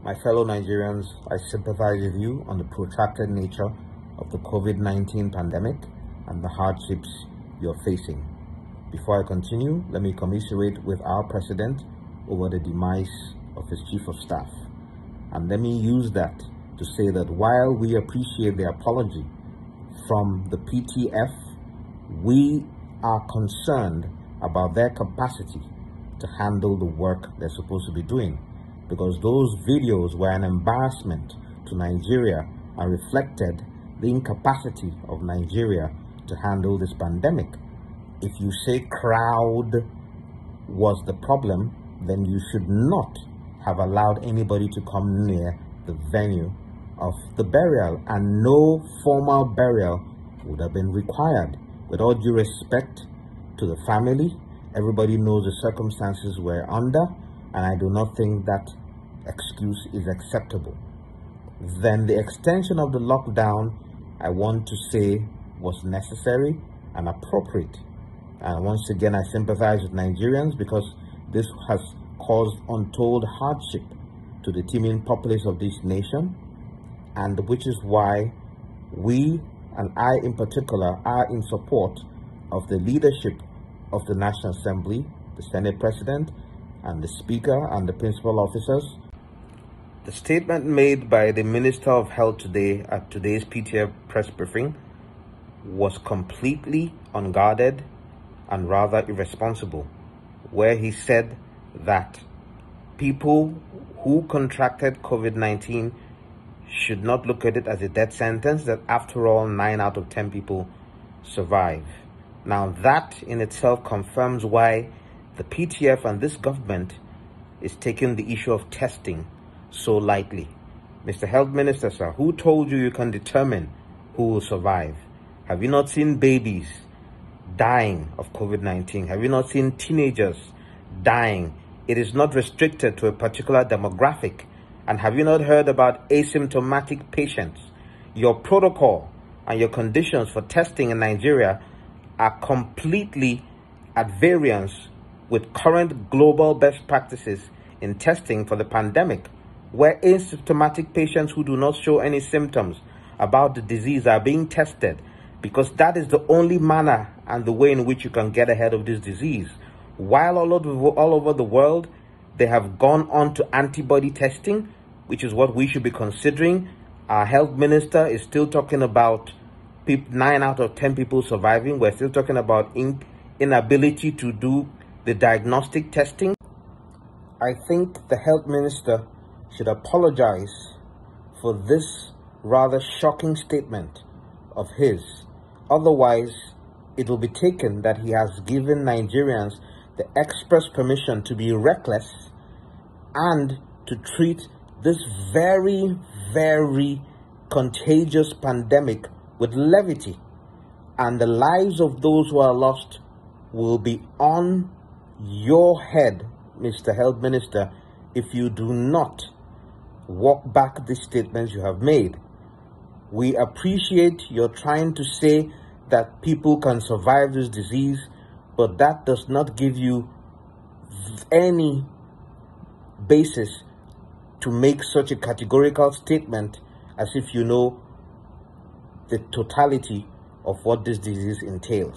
My fellow Nigerians, I sympathize with you on the protracted nature of the COVID-19 pandemic and the hardships you're facing. Before I continue, let me commiserate with our president over the demise of his chief of staff. And let me use that to say that while we appreciate the apology from the PTF, we are concerned about their capacity to handle the work they're supposed to be doing, because those videos were an embarrassment to Nigeria and reflected the incapacity of Nigeria to handle this pandemic. If you say crowd was the problem, then you should not have allowed anybody to come near the venue of the burial, and no formal burial would have been required. With all due respect to the family, everybody knows the circumstances we're under, and I do not think that excuse is acceptable. Then the extension of the lockdown, I want to say, was necessary and appropriate. And once again, I sympathize with Nigerians because this has caused untold hardship to the teeming populace of this nation, and which is why we, and I in particular, are in support of the leadership of the National Assembly, the Senate President, and the Speaker and the principal officers. The statement made by the Minister of Health today at today's PTF press briefing was completely unguarded and rather irresponsible, where he said that people who contracted COVID-19 should not look at it as a death sentence, that after all, 9 out of 10 people survive. Now that in itself confirms why the PTF and this government is taking the issue of testing so lightly. Mr. Health Minister, sir, who told you can determine who will survive? Have you not seen babies dying of COVID-19? Have you not seen teenagers dying? It is not restricted to a particular demographic. And have you not heard about asymptomatic patients? Your protocol and your conditions for testing in Nigeria are completely at variance with current global best practices in testing for the pandemic, where asymptomatic patients who do not show any symptoms about the disease are being tested, because that is the only manner and the way in which you can get ahead of this disease. While all over the world, they have gone on to antibody testing, which is what we should be considering. Our health minister is still talking about 9 out of 10 people surviving. We're still talking about inability to do the diagnostic testing. I think the health minister should apologize for this rather shocking statement of his. Otherwise, it will be taken that he has given Nigerians the express permission to be reckless and to treat this very, very contagious pandemic with levity. And the lives of those who are lost will be on your head, Mr. Health Minister, if you do not walk back the statements you have made. We appreciate your trying to say that people can survive this disease, but that does not give you any basis to make such a categorical statement as if you know the totality of what this disease entails.